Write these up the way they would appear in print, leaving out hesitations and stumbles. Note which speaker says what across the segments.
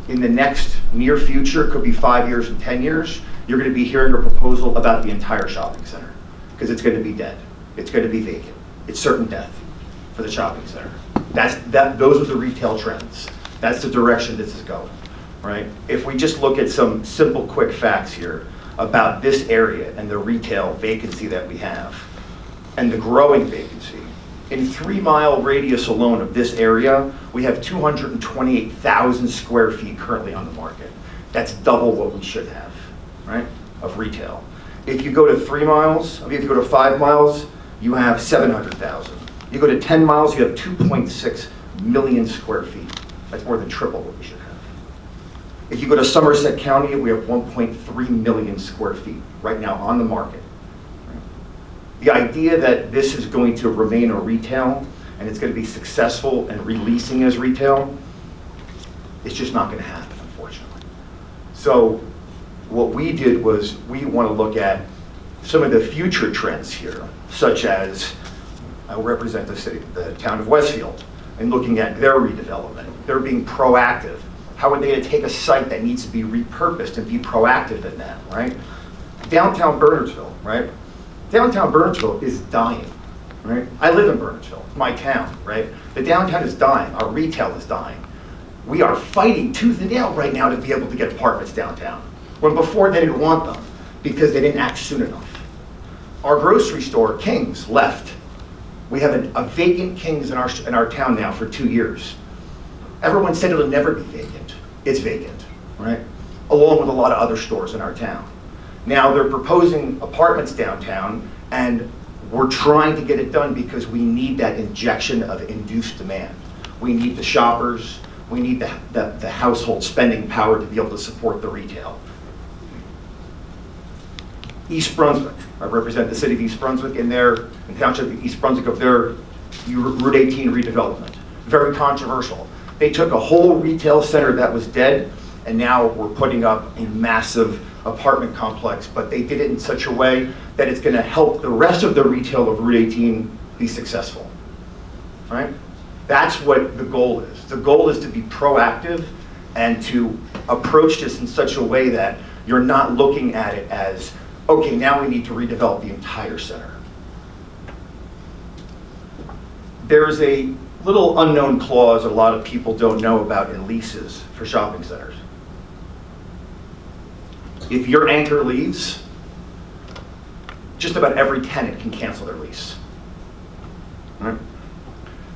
Speaker 1: in the next near future, could be 5 years and 10 years, you're going to be hearing a proposal about the entire shopping center, because it's going to be dead. It's going to be vacant. It's certain death for the shopping center. Those are the retail trends. That's the direction this is going, right? If we just look at some simple, quick facts here about this area and the retail vacancy that we have, and the growing vacancy. In 3-mile radius alone of this area, we have 228,000 square feet currently on the market. That's double what we should have, right, of retail. If you go to 3 miles, if you go to 5 miles, you have 700,000. You go to 10 miles, you have 2.6 million square feet. That's more than triple what we should have. If you go to Somerset County, we have 1.3 million square feet right now on the market. The idea that this is going to remain a retail and it's going to be successful and releasing as retail, it's just not going to happen, unfortunately. So what we did was we want to look at some of the future trends here, such as I represent the town of Westfield, and looking at their redevelopment. They're being proactive. How are they to take a site that needs to be repurposed and be proactive in that, right? Downtown Bernardsville, right? Downtown Bernardsville is dying, right? I live in Bernardsville, my town, right? The downtown is dying, our retail is dying. We are fighting tooth and nail right now to be able to get apartments downtown, when before they didn't want them because they didn't act soon enough. Our grocery store, King's, left. We have a vacant King's in our town now for 2 years. Everyone said it'll never be vacant. It's vacant, right? Along with a lot of other stores in our town. Now they're proposing apartments downtown, and we're trying to get it done because we need that injection of induced demand. We need the shoppers, we need the household spending power to be able to support the retail. East Brunswick, I represent the city of East Brunswick in township of East Brunswick of their Route 18 redevelopment. Very controversial. They took a whole retail center that was dead, and now we're putting up a massive apartment complex, but they did it in such a way that it's going to help the rest of the retail of Route 18 be successful, right? That's what the goal is. The goal is to be proactive and to approach this in such a way that you're not looking at it as, okay, now we need to redevelop the entire center. There's a little unknown clause a lot of people don't know about in leases for shopping centers. If your anchor leaves, just about every tenant can cancel their lease. Right?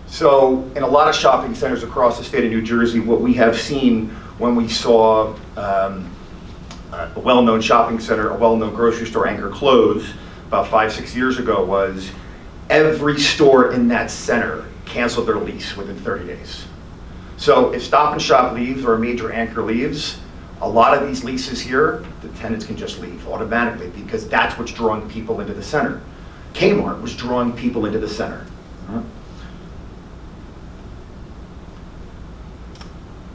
Speaker 1: So in a lot of shopping centers across the state of New Jersey, what we have seen when we saw a well-known shopping center, a well-known grocery store anchor close about 5-6 years ago was every store in that center canceled their lease within 30 days. So if Stop and Shop leaves or a major anchor leaves, a lot of these leases here, the tenants can just leave automatically because that's what's drawing people into the center. Kmart was drawing people into the center.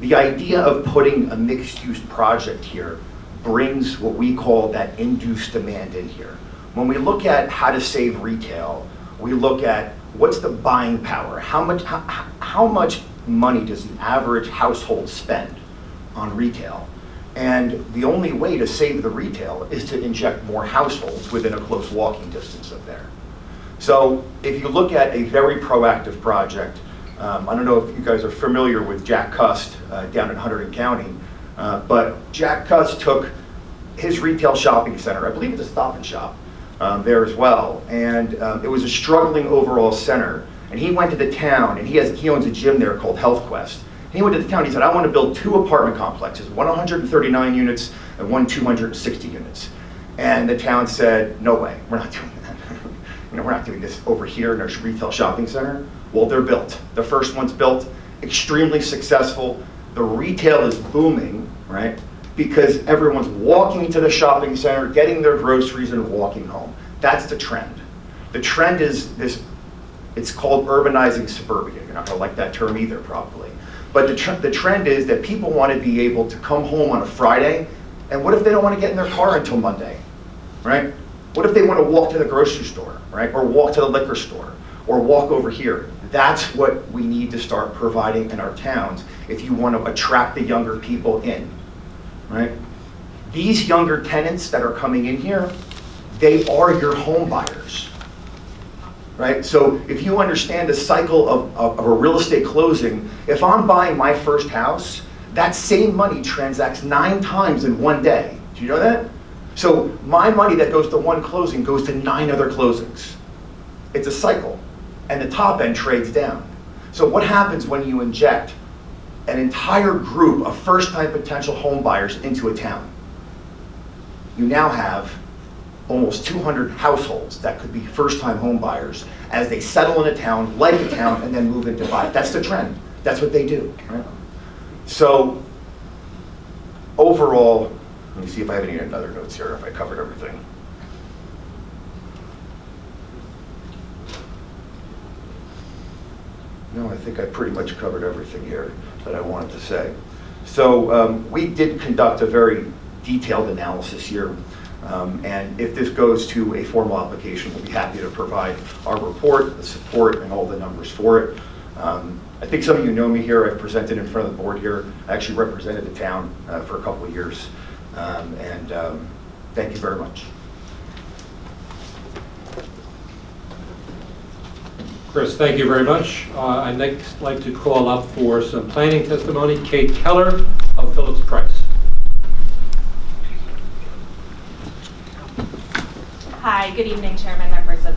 Speaker 1: The idea of putting a mixed-use project here brings what we call that induced demand in here. When we look at how to save retail, we look at what's the buying power? How much money does the average household spend on retail? And the only way to save the retail is to inject more households within a close walking distance of there. So if you look at a very proactive project, I don't know if you guys are familiar with Jack Cust down in Hunterdon County, but Jack Cust took his retail shopping center, I believe it's a Stop and Shop there as well, and it was a struggling overall center. And he went to the town, and he owns a gym there called Health Quest. And he went to the town, he said, I want to build 2 apartment complexes, one 139 units and one 260 units. And the town said, no way, we're not doing that. We're not doing this over here in our retail shopping center. Well, they're built. The first one's built, extremely successful. The retail is booming, right? Because everyone's walking to the shopping center, getting their groceries and walking home. That's the trend. The trend is this, it's called urbanizing suburbia. You're not gonna like that term either, probably. But the trend is that people want to be able to come home on a Friday, and what if they don't want to get in their car until Monday, right? What if they want to walk to the grocery store, right? Or walk to the liquor store, or walk over here? That's what we need to start providing in our towns if you want to attract the younger people in, right? These younger tenants that are coming in here, they are your home buyers, right? So if you understand the cycle of a real estate closing, if I'm buying my first house, that same money transacts 9 times in one day. Do you know that? So my money that goes to one closing goes to 9 other closings. It's a cycle, and the top end trades down. So what happens when you inject an entire group of first-time potential home buyers into a town? You now have almost 200 households that could be first-time home buyers as they settle in a town, like a town, and then move into buy. That's the trend. That's what they do, right? So overall, let me see if I have any other notes here, if I covered everything. No, I think I pretty much covered everything here that I wanted to say. So we did conduct a very detailed analysis here. And if this goes to a formal application, we'll be happy to provide our report, the support, and all the numbers for it. I think some of you know me here. I've presented in front of the board here. I actually represented the town for a couple of years. Thank you very much.
Speaker 2: Chris, thank you very much. I'd next like to call up for some planning testimony, Kate Keller of Phillips Price.
Speaker 3: Hi, good evening, Chairman,